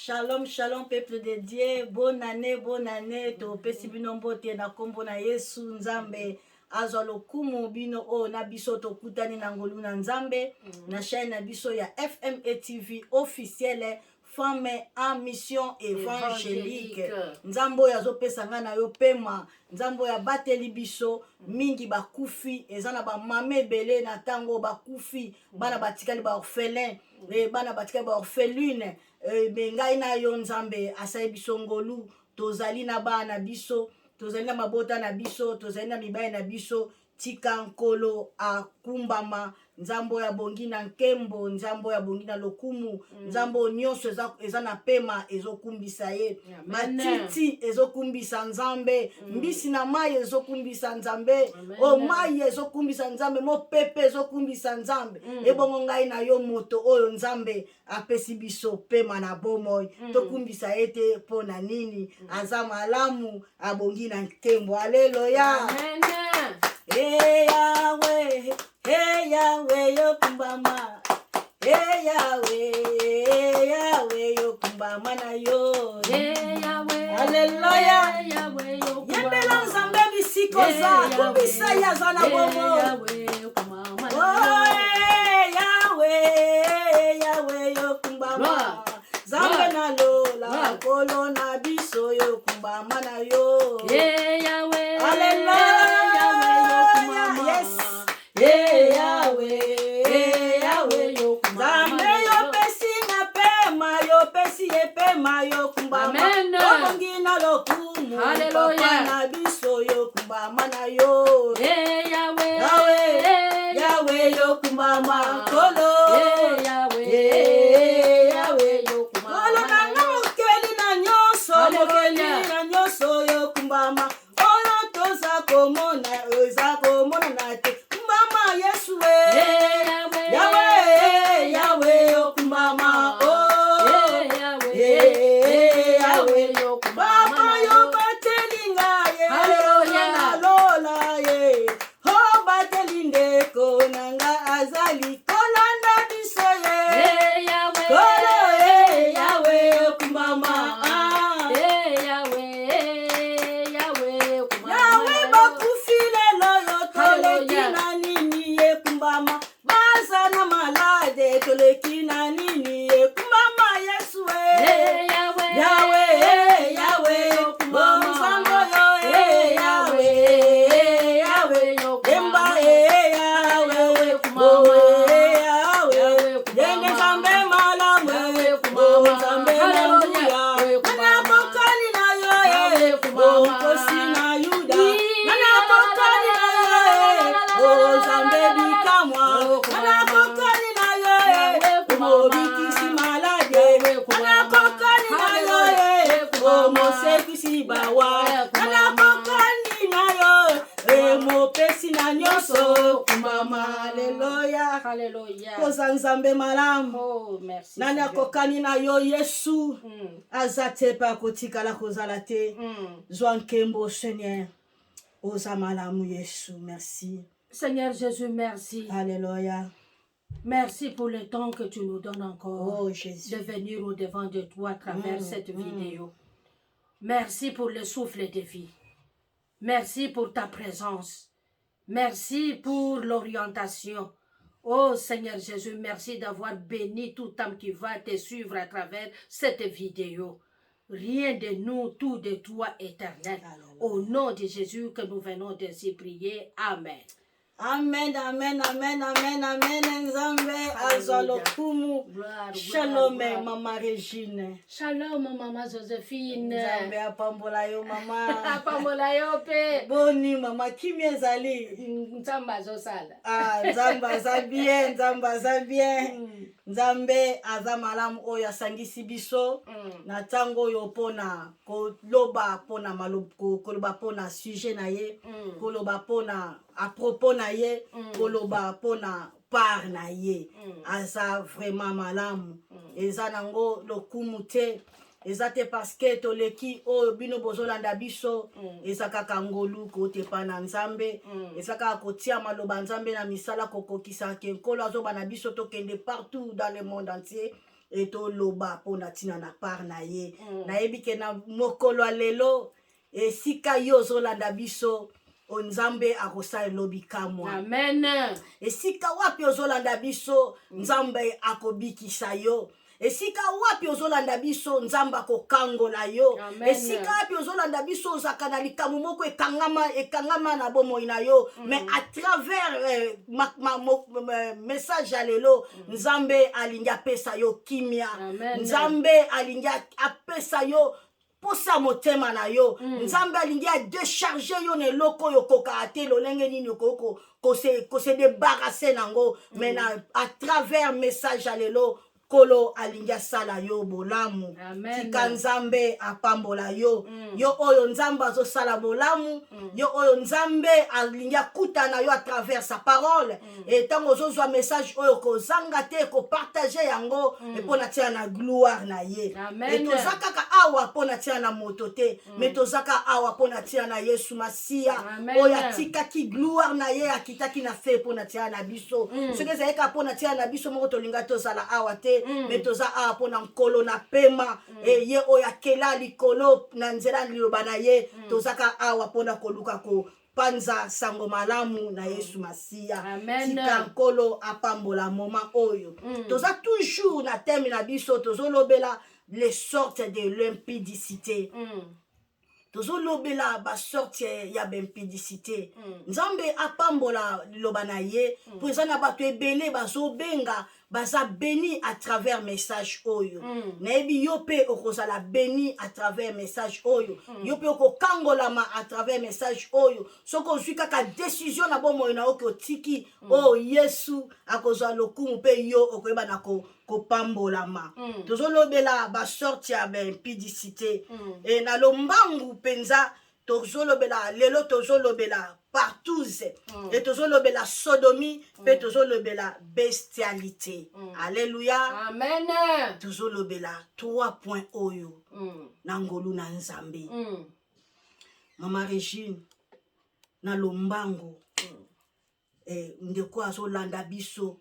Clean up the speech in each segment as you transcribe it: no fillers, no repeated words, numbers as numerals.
Shalom, shalom, peuple de Dieu. Bonne année, bonne année. To pesi bino mbote na kombo na Yesu Nzambe. Azwa lokumu bino o na biso to kutani na ngolu na Nzambe. Na chaîne na biso ya FME TV officielle Femme en mission évangélique. Nzambo ya zo pesa nga na yo pema. Nzambo ya bateli biso mingi bakufi ezana ba mame belé na tango bakufi bana batikali ba orphelin bana batikali ba orpheline bengai na yo Nzambe asai biso ngolu tozali na bana biso tozali na mabota na biso tozali na mibaya na biso tika nkolo akumbama nzambo ya bongi na nkembo nzambo ya bongi na lokumu nzambo nyonso eza na pema ezokumbisa ye matiti ezokumbisa Nzambe mbisi na mai ezokumbisa Nzambe o mai ezokumbisa Nzambe mopepe ezokumbisa Nzambe ebongo ngai na yo moto oyo Nzambe apesi biso pema na bomoi tokumbisa ete pona nini aza malamu abongi na nkembo haleluya Amen. Hey Yahweh, yo kumbama. Hey Yahweh, yo kumbama na yo. Hey Yahweh, Hallelujah. Yahweh, yo kumbama. Yembela Nzambe bisikoza, kumbisa ya zana bomo. Yahweh, yo kumbama na Oh, yo. Yahweh, yo kumbama. Nzambe na lola, kolo na biso yo kumbama na yo. Hey Yahweh, Hallelujah. Mayo kumbama obongina lokumu papa na biso yo kumbama na yo Yahweh yo kumbama kolo Yahweh yo kumbama kolo na mokeli na nyonso yo kumbama oyo toza komona na te kumbama Yesu Yahweh yo kumbama Koza Nzambe malamu. Oh, merci. Nani akokani na yo Yesu. Azate pa kotikala kozala te. Zwa nkembo Seigneur. Oza malamu Yesu. Merci. Seigneur Jésus, merci. Alléluia. Merci pour le temps que tu nous donnes encore Jésus. de venir au-devant de toi à travers cette vidéo. Merci pour le souffle de vie. Merci pour ta présence. Merci pour l'orientation. Oh Seigneur Jésus, merci d'avoir béni toute âme qui va te suivre à travers cette vidéo. Rien de nous, tout de toi éternel. Au nom de Jésus que nous venons de s'y prier. Amen. Amen, amen, amen, amen, amen, Nzambe, azalokumu. Shalom, Mama Regine. Shalom, Mama Josephine. Nzambe apambola yo, Mama. Apambola yo, pe. Boni, Mama, kimi ezali? Nzamba zosala. Nzamba za bien, Nzamba za bien. Nzambe azamalam oyo asangisi biso. Na tango yo pona, koloba pona maloko, koloba pona sujet na ye, koloba pona à propos na ye koloba pona par na ye aza vraiment malamu eza nango lokumu te eza te parce que toleki oyo bino bozolanda biso eza kaka ngolu kote pa na Nzambe eza kaka kotia maloba Nzambe na misala kokokisa ke nkolo azoba na biso tokende partout dans le monde entier etoloba mpona ntina na part na ye nayebi ke na mokolo ya lelo esika yo ozolanda biso nzambe akosalela bikamwa Amen. esika wapi ozolanda biso nzambe akobikisa yo esika wapi ozolanda biso nzambe akokangola yo esika wapi ozolanda biso ozaka na likambo moko ekangama na bomoi na yo mais à travers message ya lelo nzambe alingi apesa yo kimia nzambe alingi apesa yo posa motema na yo nzambe alingi adecharge yo na eloko oyo okokaka te lolenge nini okoko kose débarrasse nango mais à travers message ya lelo kolo alingi asala yo bolamu tika nzambe apambola yo yo oyo nzambe azosala bolamu yo oyo nzambe alingi akutana yo à travers sa parole etango ozozwa message oyo kozanga te kopartage yango mpona tia na gloire na ye etoza kaka awa mpona tia na moto te mais toza kaka awa mpona tia na yesu masiya oyo atikaki gloire na ye akitaki na fe mpona tia na biso soki ezali kaka mpona tia na biso moko tolinga tozala awa te mais toza awa mpona nkolo na pema ye oyo akela likolo na nzela liloba na ye tozaka awa mpona koluka kopanza sango malamu na yesu masiya tika nkolo apambola moma oyo toza toujours na teme na biso tozolobela les sortes de l'impudicité tozolobela basorte ya b'impudicité nzambe apambola liloba na ye mpo eza na bato ebele bazobenga baza béni à travers message oyo nayebi yo mpe okozala béni à travers message oyo yo mpe okokangolama à travers message oyo soki ozwi kaka décision na bomoi na yo ke otiki oyo yesu akozwa lokumu mpe yo okoyeba na kopambolama tozolobela basorte ya b'impudicité na lombangu mpenza tozolobela lelo tozolobela partouze et tozolobela sodomie mpe tozolobela bestialité alleluya amen tozolobela 3 points oyo na ngolu na nzambe mama Regine na lombango ndeko azolanda biso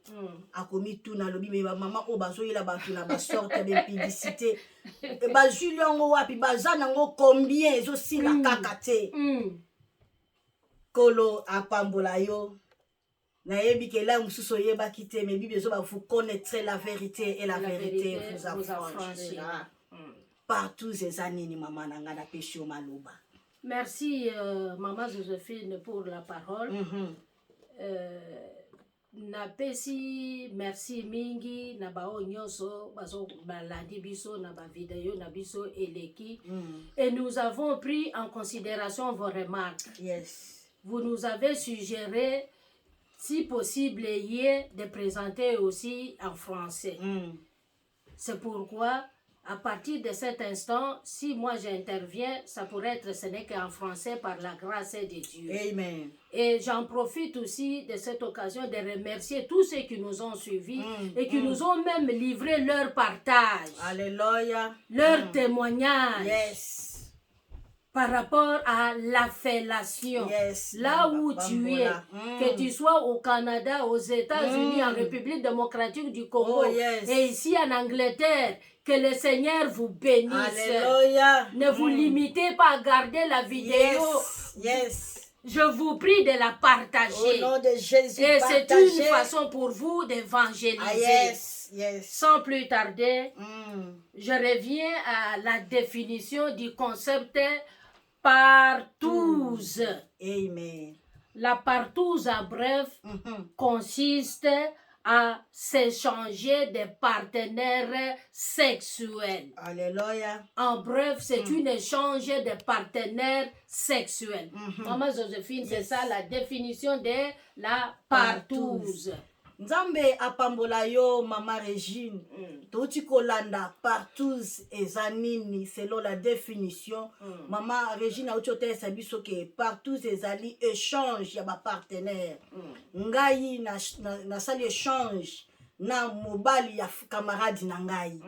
akomituna alobi me bamama oyo bazoyela bato na basorte b'impudicité bazwi yango wapi baza nango combien ezosila kaka te kolo apambola yo nayebi ke la mosusu oyebaki te mais bible ezoba vous connaîtrez la vérité et la vérité vous affranchira partout eza nini mama na ngai napesi yo maloba. Merci maman Joséphine pour la parole. Napesi merci mingi na bao nyonso bazo balandi biso na ba vidéo na biso eleki et nous avons pris en considération vos remarques. Yes. Vous nous avez suggéré si possible de présenter aussi en français. C'est pourquoi à partir de cet instant, si moi j'interviens, ça pourrait être ce n'est qu'en français par la grâce de Dieu. Amen. Et j'en profite aussi de cette occasion de remercier tous ceux qui nous ont suivis et qui nous ont même livré leur partage. Alléluia. Leur témoignage. Yes. Par rapport à l'affiliation, là où tu es, que tu sois au Canada, aux États-Unis, en République démocratique du Congo, et ici en Angleterre, que le Seigneur vous bénisse. Alléluia. Ne vous limitez pas à garder la vidéo. Je vous prie de la partager. Au nom de Jésus, et c'est une façon pour vous d'évangéliser. Sans plus tarder, je reviens à la définition du concept partouze. Amen. La partouze, en bref, consiste à s'échanger des partenaires sexuels. Alléluia. En bref, c'est un échange de partenaires sexuels. Maman Joséphine, c'est ça la définition de la partouze. Nzambe apambola yo mama Regine touti kolanda partouze eza nini selon la définition mama Regine auchotelesa biso ke partouze ezali échange ya ba partenaire ngai nasali échange na mobali ya camarade na ngai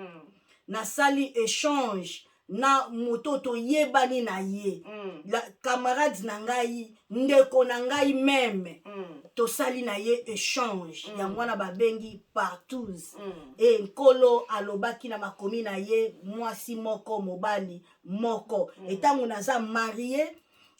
nasali échange na moto toyebani na ye la camarade na ngai ndeko na ngai meme tosali na ye échange yango wana babengi partous e nkolo alobaki na makomi na ye mwasi moko mobali moko etango naza marie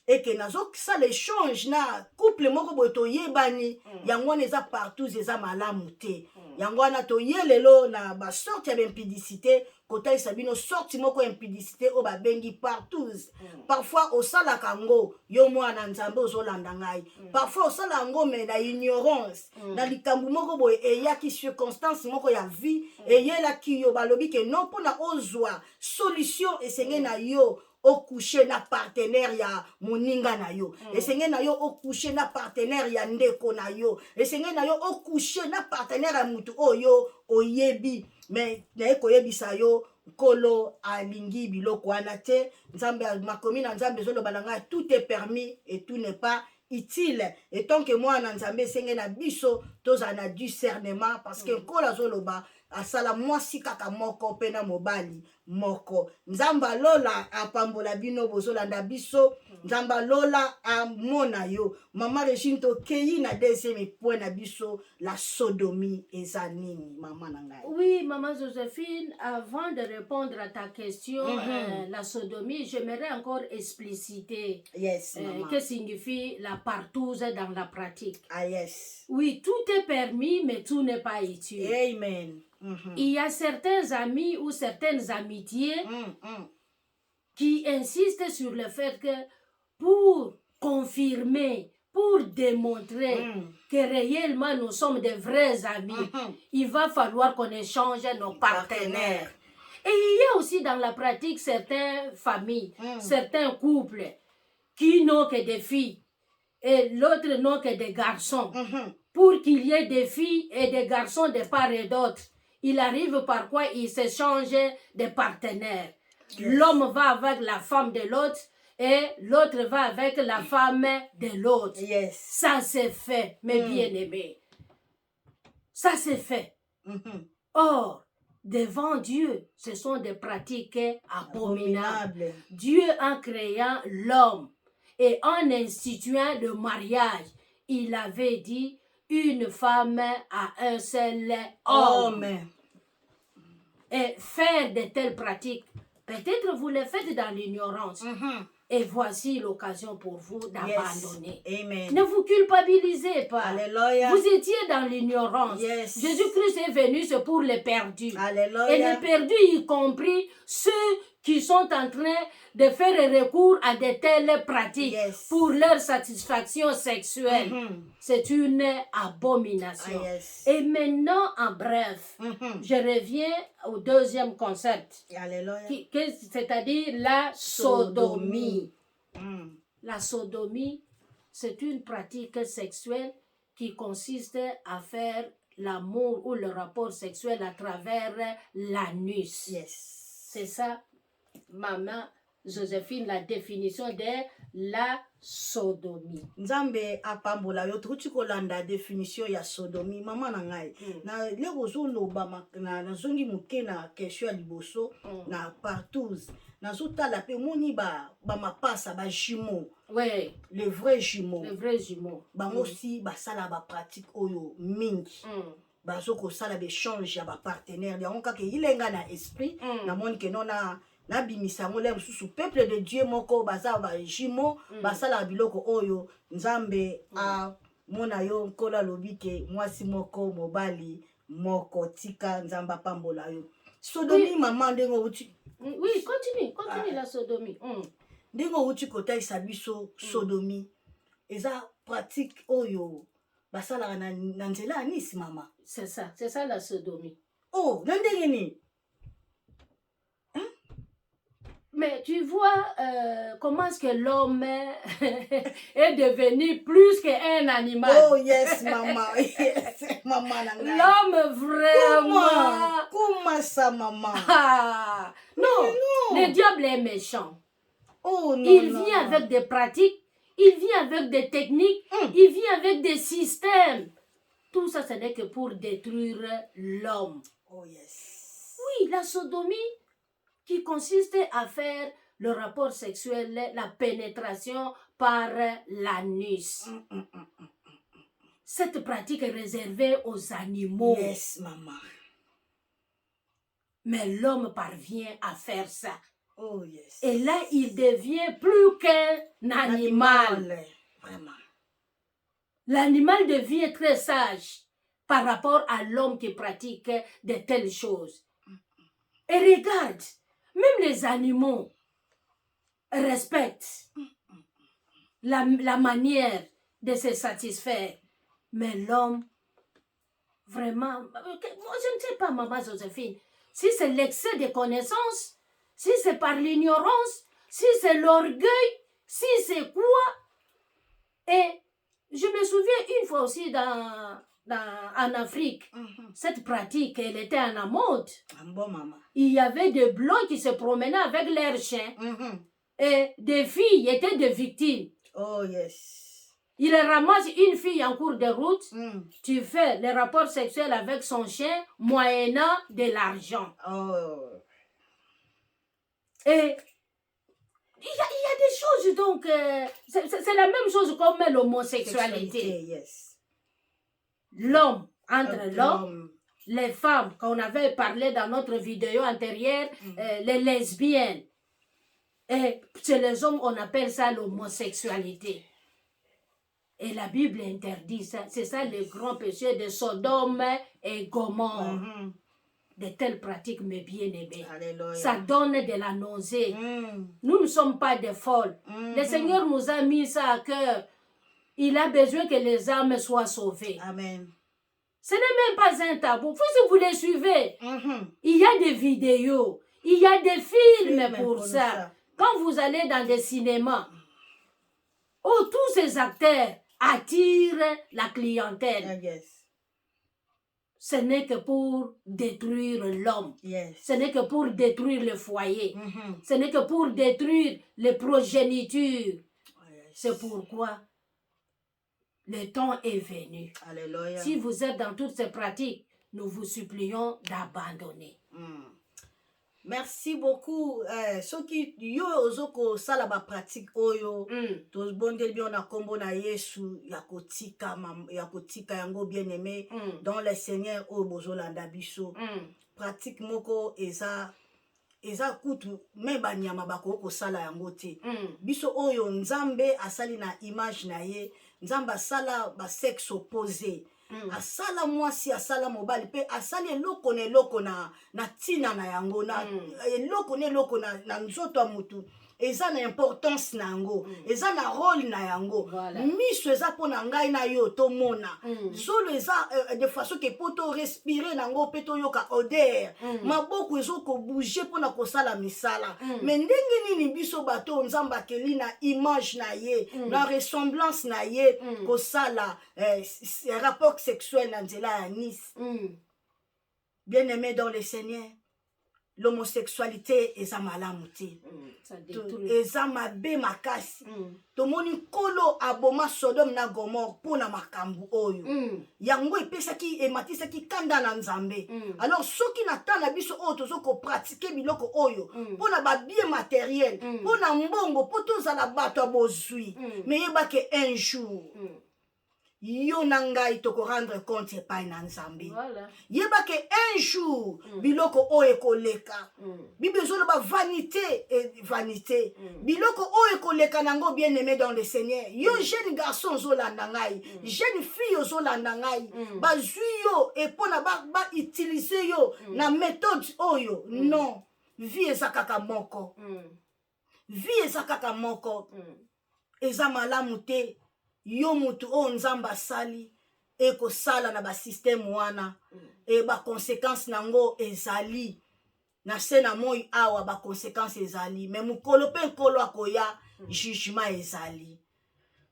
eke nazosala échange na couple moko boye toyebani yango wana eza partous eza malamu te yango wana toye lelo na basorte ya baimpudicité kotalisa bino sorti moko ya impudicité oyo babengi partous parfois osalaka yango yo mwana nzambe ozolanda ngai parfois osala yango me na ignorance na likambo moko boye eyaki circonstance moko ya vie eyelaki yo balobi ke non mpona ozwa solution esenge na yo okouche na partenaire ya moninga na yo esenge na yo okouche na partenaire ya ndeko na yo esenge na yo okouche na partenaire ya mutu oyo oyebi me naye koyebisa yo nkolo alingi biloko wana te nzambe makomi na nzambe ezoloba na ngai tout est permis et tout n'est pas utile et tant que mwana nzambe esenge na biso tozala na discernement parce que nkolo azoloba asala mwasi kaka moko mpe na mobali moko nzambe alola apambola bino bozolanda biso nzambe alola amona yo mama Regine tokei na deuxième point na biso la sodomie eza nini mama na ngai. Oui, maman Joséphine, avant de répondre à ta question, la sodomie, j'aimerais encore expliciter yes, que signifie la partouze dans la pratique. Ah yes. Oui, tout est permis, mais tout n'est pas utile. Amen. Il y a certains amis ou certaines amitiés qui insistent sur le fait que pour confirmer, pour démontrer que réellement nous sommes des vrais amis, il va falloir qu'on échange nos partenaires. Et il y a aussi dans la pratique certaines familles, certains couples qui n'ont que des filles et l'autre n'ont que des garçons. Pour qu'il y ait des filles et des garçons de part et d'autre, il arrive par quoi ils s'échangent des partenaires. Yes. L'homme va avec la femme de l'autre et l'autre va avec la femme de l'autre. Yes. Ça c'est fait, mes bien-aimés. Ça c'est fait. Or, devant Dieu, ce sont des pratiques abominables. Dieu en créant l'homme et en instituant le mariage, il avait dit une femme à un seul homme. Et faire de telles pratiques, peut-être vous les faites dans l'ignorance. Et voici l'occasion pour vous d'abandonner. Yes. Ne vous culpabilisez pas. Alléluia. Vous étiez dans l'ignorance. Yes. Jésus-Christ est venu, c'est pour les perdus. Alléluia. Et les perdus, y compris ceux qui sont en train de faire recours à de telles pratiques pour leur satisfaction sexuelle. C'est une abomination. Et maintenant, en bref, je reviens au deuxième concept, c'est-à-dire la sodomie. La sodomie, c'est une pratique sexuelle qui consiste à faire l'amour ou le rapport sexuel à travers l'anus. C'est ça, maman Joséphine, la définition de la sodomie. Nzambe apambola yo tukuti kolanda définition ya sodomie mama na ngai na lego zoloba na zongi muke na question ya liboso na partous na zotala pe moni ba mapasa ba jumeaux. Oui, les vrais jumeaux. Les vrais jumeaux. Bango si basala ba pratique oyo mingi. Bazo ko sala be change ya ba partenaire yango kaka ilenga na esprit na moni ke nona na bimisa ngole mususu peuple de Dieu moko baza ba jumeaux basala biloko oyo nzambe a mona yo nkola lobike mwasi moko mobali moko tika nzamba pambola yo sodomie mama ndengo uti. Oui, continue la sodomie. Ndengo uti kotaisa biso sodomie eza pratique oyo basala na nzela anisi mama. C'est ça la sodomie. Oh, nandengeni. Mais tu vois comment est-ce que l'homme est devenu plus qu'un animal. Oh yes, maman. Yes, maman. L'homme vraiment. Comment ça, maman? Non, le diable est méchant. Oh non. Il vient avec des pratiques, il vient avec des techniques, il vient avec des systèmes. Tout ça, ce n'est que pour détruire l'homme. Oh yes. Oui, la sodomie. qui consiste à faire le rapport sexuel, la pénétration par l'anus. Cette pratique est réservée aux animaux. Yes, maman. Mais l'homme parvient à faire ça. Oh, yes. Et là, il devient plus qu'un animal. Vraiment. L'animal devient très sage par rapport à l'homme qui pratique de telles choses. Et regarde, même les animaux respectent la manière de se satisfaire. Mais l'homme, vraiment, moi je ne sais pas, maman Joséphine, si c'est l'excès de connaissances, si c'est par l'ignorance, si c'est l'orgueil, si c'est quoi. Et je me souviens une fois aussi en Afrique, cette pratique, elle était à la mode. Bon, maman. Il y avait des blancs qui se promenaient avec leurs chiens et des filles étaient des victimes. Oh, yes. Il ramasse une fille en cours de route, tu fais les rapports sexuels avec son chien moyennant de l'argent. Oh. Et il y a des choses, donc, c'est la même chose comme l'homosexualité. Yes. L'homme, entre l'homme, les femmes, qu'on avait parlé dans notre vidéo antérieure, les lesbiennes. Et chez les hommes, on appelle ça l'homosexualité. Et la Bible interdit ça. C'est ça le grand péché de Sodome et Gomorrhe. De telles pratiques, mes bien-aimés. Ça donne de la nausée. Nous ne sommes pas des folles. Le Seigneur nous a mis ça à cœur. Il a besoin que les âmes soient sauvées. Amen. Ce n'est même pas un tabou. Si vous les suivez, il y a des vidéos, il y a des films pour ça. Quand vous allez dans des cinémas, tous ces acteurs attirent la clientèle. Ce n'est que pour détruire l'homme. Ce n'est que pour détruire le foyer. Ce n'est que pour détruire les progénitures. C'est pourquoi le temps est venu. Alléluia. Si vous êtes dans toutes ces pratiques, nous vous supplions d'abandonner. Merci beaucoup. Ceux qui yo ozoko sala ba pratique oyo to bondel bien na kombo na Yesu ya kotika yango bien aimé dans le Seigneur o bozolanda biso. Pratique moko eza kutu me banyama bako ko sala yango te. Biso oyo Nzambe asali na image na ye, Nzambe asala ba sexe opposé. Asala mwasi asala mobali pe asali eloko na tina na yango na eloko na nzoto ya mutu eza na importance na yango eza na rôle na yango miso eza pona ngai na yo tomona zolo eza de façon que poto respirer nango pe to yoka odeur maboko ezoko bouger pona kosala misala mais ndenge nini biso bato Nzamba akeli na image na ye na ressemblance na ye kosala rapport sexuel na nzela ya Nice. Bien aimé dans le Seigneur, l'homosexualité eza malamu te. Eza mabe makasi. Tomoni nkolo aboma Sodome na Gomorrhe pona makambu oyo. Yango epesaki ematisaki kanda na Nzambe. Alors soki na tana biso oyo tozoko pratiquer biloko oyo pona ba bien matériel, pona mbongo po tozala bato bozwi. Mais yebake un jour yo na ngai toko rendre compte epai na Nzambe. Yebake un jour biloko oyo ekoleka. Bible ezoloba vanité et vanité. Biloko oyo ekoleka nango bien aimé dans le Seigneur. Yo jeune garçon zolanda ngai, jeune fille zolanda ngai, bazwi yo epona ba utiliser yo na méthode oyo. Non, vie eza kaka moko. Vie eza kaka moko. Eza malamu te. Yo mutu o Nzamba sali eko sala na ba système wana e ba conséquence nango ezali na se na moi awa ba conséquence ezali mais mukolo pe nkolo akoya jugement ezali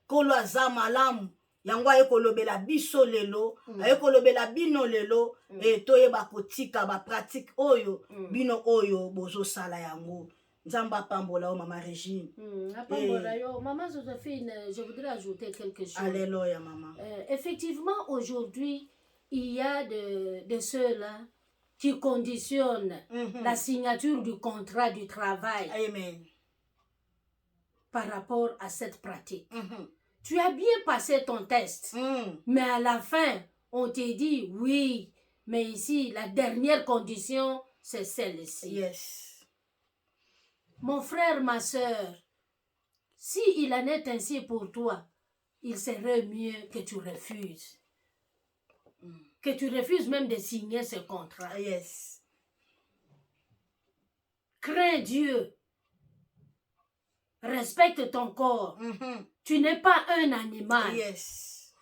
kolo aza malamu yango ayekolobela biso lelo ayekolobela bino lelo toyeba kotika ba pratique oyo bino oyo bozosala yango. Nzamba pambola o Maman Régine. Pambola yo, Maman Joséphine, je voudrais ajouter quelque chose. Alléluia, maman. Effectivement, aujourd'hui, il y a de ceux-là tu conditionnes la signature du contrat du travail Amen. par rapport à cette pratique. Tu as bien passé ton test, mais à la fin, on te dit oui, mais ici, la dernière condition, c'est celle-ci. Yes. Mon frère, ma soeur, si il en est ainsi pour toi, il serait mieux que tu refuses. Que tu refuses même de signer ce contrat. Yes. Crains Dieu. Respecte ton corps. Tu n'es pas un animal. Yes.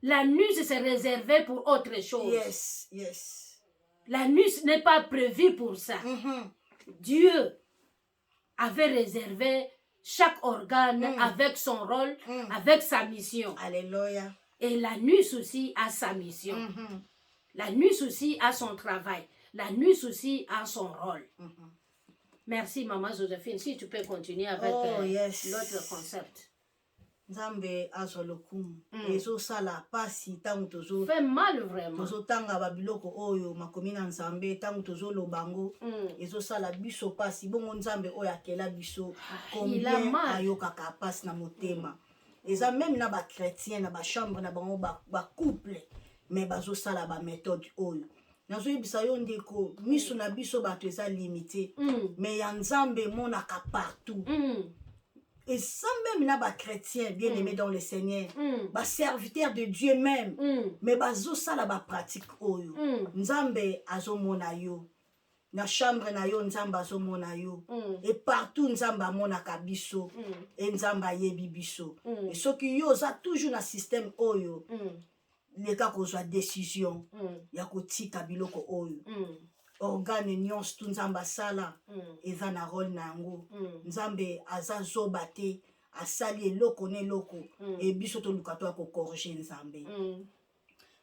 La nuit, c'est réservé pour autre chose. Yes. Yes. La nuit n'est pas prévue pour ça. Dieu avait réservé chaque organe avec son rôle, avec sa mission. Alléluia. Et la nuit aussi a sa mission. La nuit aussi a son travail. La nuit aussi a son rôle. Merci, Maman Joséphine. Si tu peux continuer avec l'autre concept. Nzambe azwa lokumu ezosala pasi ntango Fait mal vraiment. tozotanga babiloko oyo makomi na Nzambe ntango tozoloba yango ezosala biso pasi bongo Nzambe oyo akela biso combien ayokaka pasi na motema eza même na bakretien na bachambre na bango bacouple mais bazosala baméthode oyo nazoyebisa yo ndeko miso na biso bato eza limité mais ya Nzambe emonaka partout. Et sans même na chrétiens bien aimés dans le Seigneur, serviteurs de Dieu même, mais bazosa la pratique oyo. Nzambe azomona yo. Na chambre na yo Nzambe azomona yo. Et partout Nzambe amona kabiso. Et Nzambe yebi biso. Et ce qui yo za toujours na système oyo. Les cas kozwa décision ya kotika biloko oyo. Organe nyonso tu Nzambe asala eza na rôle na yango. Nzambe aza zoba te asali eloko na eloko e biso toluka to akokorge Nzambe.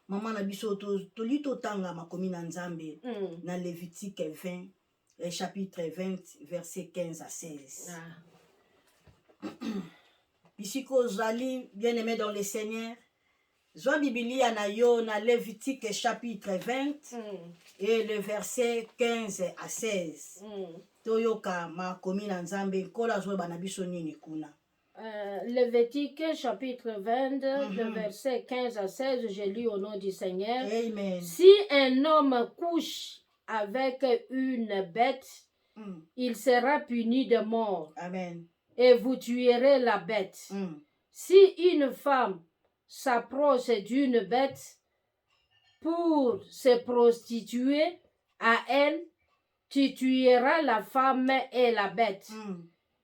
Mama na biso toli totanga makomi na Nzambe na Lévitique 20 chapitre 20 verset 15 à 16. Bisiko zali bien aimé dans le Seigneur. Zwa Biblia na yo na Lévitique chapitre 20 et le verset 15 à 16. Toyoka makomi na Nzambe kola zwa bana biso nini kuna. Lévitique chapitre 20 le verset 15 à 16, je lis au nom du Seigneur. Amen. Si un homme couche avec une bête, il sera puni de mort. Amen. Et vous tuerez la bête. Si une femme s'approche d'une bête pour se prostituer à elle, tu tueras la femme et la bête.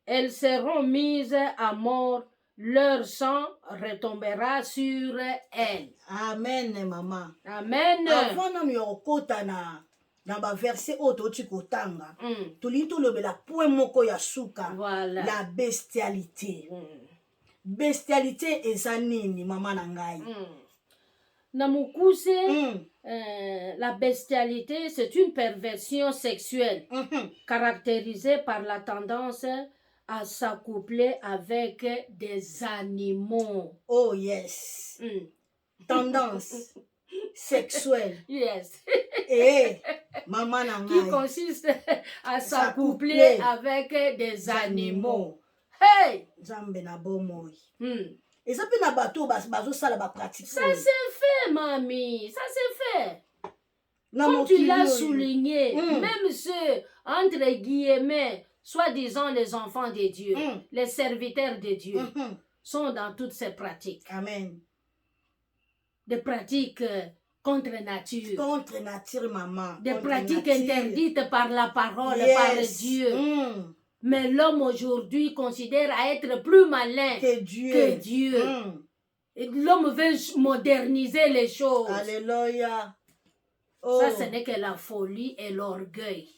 Elles seront mises à mort, leur sang retombera sur elles. Amen, maman. Amen. Avant na myokota na ba verset oto tikotanga. Tolito lobela point moko ya suka. Voilà. La bestialité. Bestialité eza nini mama na ngai? Na mukuse, la bestialité, c'est une perversion sexuelle caractérisée par la tendance à s'accoupler avec des animaux. Oh yes. Tendance sexuelle. Yes. Et maman na ngai. Qui consiste à s'accoupler avec des animaux. Hey! Nzambe na bomoi. Eza pe na bato bazosala ba pratique. Ça s'est fait, mamie. Ça s'est fait. Na comme tu l'as souligné, même ceux, entre guillemets, soi-disant les enfants de Dieu, les serviteurs de Dieu, sont dans toutes ces pratiques. Amen. Des pratiques contre nature. Contre nature, maman. Des pratiques interdites par la parole, par Dieu. Mais l'homme aujourd'hui considère à être plus malin que Dieu. L'homme veut moderniser les choses. Alléluia. Oh. Ça, ce n'est que la folie et l'orgueil.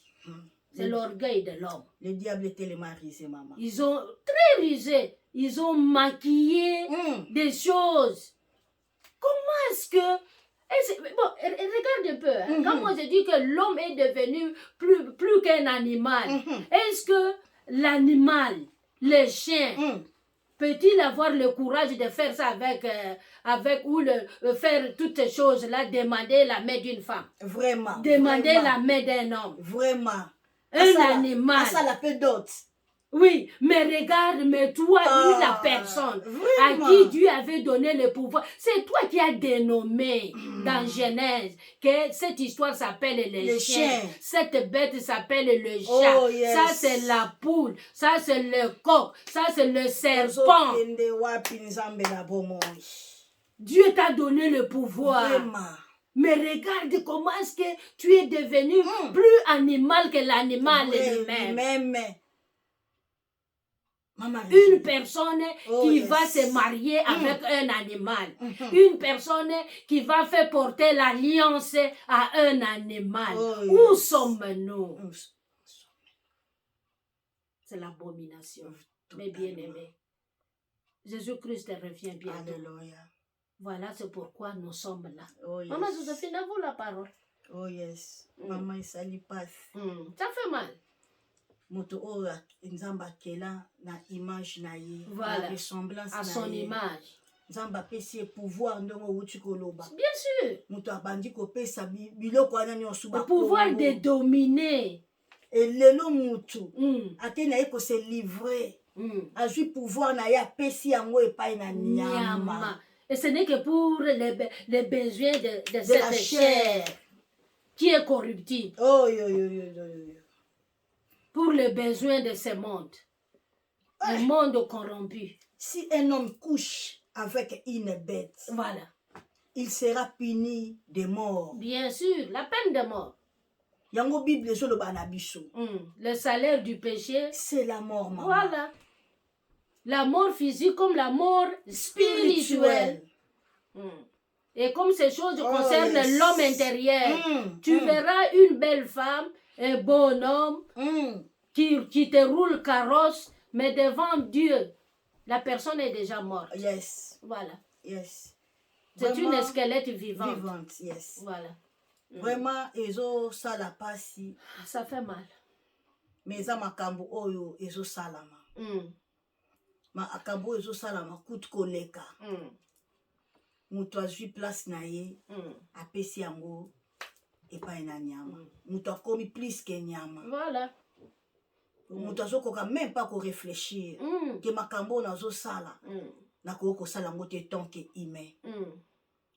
C'est l'orgueil de l'homme. Le diable est tellement risé, maman. Ils ont très risé. Ils ont maquillé des choses. Comment est-ce que... Bon, regarde un peu. Quand moi je dis que l'homme est devenu plus qu'un animal, est-ce que l'animal, le chien, peut-il avoir le courage de faire ça avec ou faire toutes ces choses-là, demander la main d'une femme, Vraiment. demander vraiment, la main d'un homme, Vraiment. un animal. Ça la peu d'autres. Oui, mais regarde, mais toi, lui, la personne vraiment. à qui Dieu avait donné le pouvoir, c'est toi qui as dénommé dans Genèse que cette histoire s'appelle le chien. Cette bête s'appelle le chat. Oh, yes. Ça, c'est la poule. Ça, c'est le coq. Ça, c'est le serpent. Dieu t'a donné le pouvoir. Vraiment. Mais regarde comment est-ce que tu es devenu plus animal que l'animal lui-même. Une personne qui va se marier avec un animal. Une personne qui va faire porter l'alliance à un animal. Où sommes-nous? C'est l'abomination. Mes bien-aimés, Jésus-Christ revient bientôt. Alléluia. Voilà, c'est pourquoi nous sommes là. Oh, yes. Maman Joséphine, à vous la parole. Oh yes. Maman, il s'allie pas. Ça fait mal. Moto ora nzamba kela na image na ye, Voilà. na ressemblance À son image. nzamba pesi pouvoir ndongo uti koloba. Bien sûr. Moto abandi ko pesa biloko wana nyonso ba. Le pouvoir de dominer. Et lelo mutu atena ye ko se livrer. Azui pouvoir na ya pesi yango epai na nyama. Et ce n'est que pour les besoins de cette chair qui est corruptible. Oh yo yo yo yo yo. Pour les besoins de ce monde. Le monde corrompu. Si un homme couche avec une bête, voilà, il sera puni de mort. Bien sûr, la peine de mort. Yango Bible sur le banabiso. Le salaire du péché, c'est la mort, maman. Voilà. La mort physique comme la mort spirituelle. Et comme ces choses concernent l'homme intérieur, tu verras une belle femme, un bon homme qui te roule carrosse, mais devant Dieu, la personne est déjà morte. Yes. Voilà. Yes. C'est une squelette vivante. Vivante, yes. Voilà. Vraiment, ezo sala pasi. Ça fait mal. Mais ça makambo oyo ezo salama. Ma akambo ezo salama kut koleka. Mutu azwi place na ye, apesi yango epai na nyama. Mutu akomi plus que nyama. Voilà. Mutu azokoka même pas ko réfléchir que makambo nazo sala. Na ko sala ngo te tant que humain.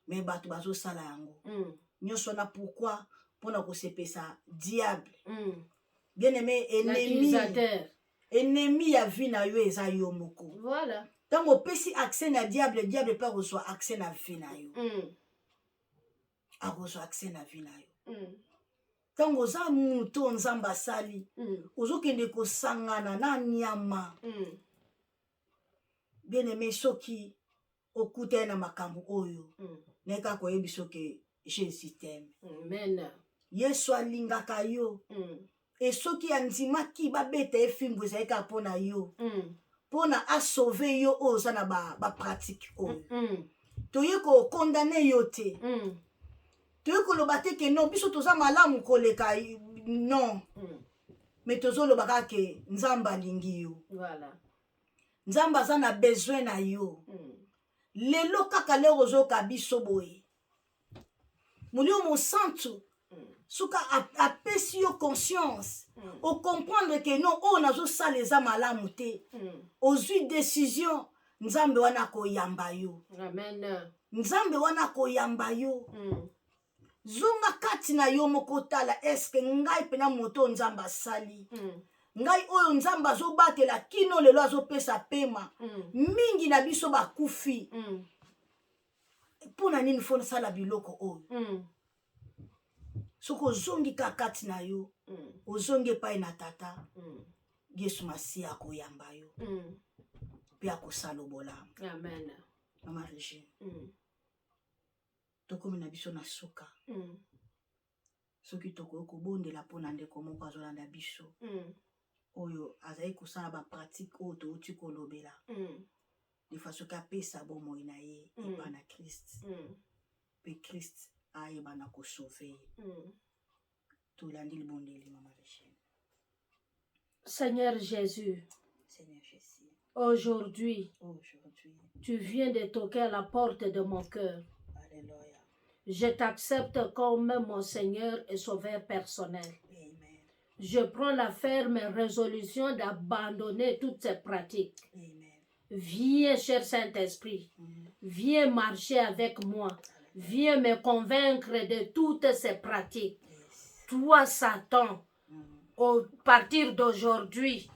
Mais bato bazo sala yango. Nyonso na pourquoi pona ko sepesa diable. Bien aimé, ennemi ya vie na yo eza yo moko. Voilà. Tant on pesi accès na diable, diable pas reçoit accès na vie na yo. A reçoit accès na vie na yo. Tant oza muto nzamba sali, ozokende ko sangana na nyama. Bien aimé soki okuta na makambo oyo. Neka ko yebiso ke Jésus t'aime. Amen. Yesu alingaka yo. Et soki andimaki babeta efimbo ezalika pona yo. Pona a sauver yo oza na ba pratique oyo. Toye ko condamner yo te. Toye ko loba te ke non biso toza malamu koleka non. Mais tozo loba ke nzamba lingi yo. Voilà. Nzamba za na besoin na yo. Lelo kaka le ozo ka biso boye. Mulio mo santu. Souka apesi yo conscience. Au comprendre que non, on a zo sa les amalamu te. Ozui décision, nzambe wana ko yamba yo. Amen. Nzambe wana ko yamba yo. Zunga kati na yo mokotala, eske ngai pena moto nzamba sali. Ngai oyo nzamba zo batela kino lelo azo pesa pema. Mingi na biso bakufi. Pona nini fona sala biloko oyo. Soko zongi kakati na yo, ozongi pai na tata, Yesu Masiya akoyamba yo, pe akosalobola. Amen. Mama Regine, tokomi na biso na suka. Soki toko kobondela pona ndeko moko azolanda biso. Oyo azali kosala ba pratique oyo touti kolobela. De façon kapesa bomoi na ye epa na Christ. Pe Christ ayeba na ko sauver. Tolandi libondeli Mama Regine. Seigneur Jésus. Seigneur Jésus. Aujourd'hui, Aujourd'hui. tu viens de toquer à la porte de mon cœur. Alléluia. Je t'accepte comme mon Seigneur et Sauveur personnel. Amen. Je prends la ferme résolution d'abandonner toutes ces pratiques. Amen. Viens, cher Saint-Esprit, viens marcher avec moi. Viens me convaincre de toutes ces pratiques. Yes. Toi, Satan, à partir d'aujourd'hui,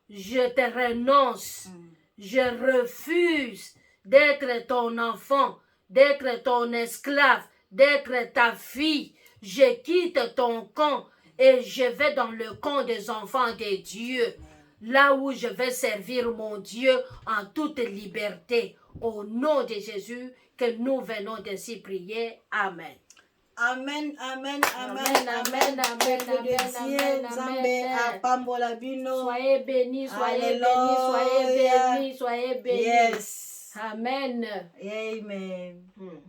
je te renonce. Je refuse d'être ton enfant, d'être ton esclave, d'être ta fille. Je quitte ton camp et je vais dans le camp des enfants de Dieu, là où je vais servir mon Dieu en toute liberté. Au nom de Jésus, que nous venons ainsi prier. Amen. Amen, amen, amen, Amen, amen, amen, Peuple de amen, Dieu, amen, Nzambe amen. apambola bino. Soyez bénis, soyez Alléluia. bénis, soyez bénis, soyez bénis. Yes. Amen. Amen. Hmm.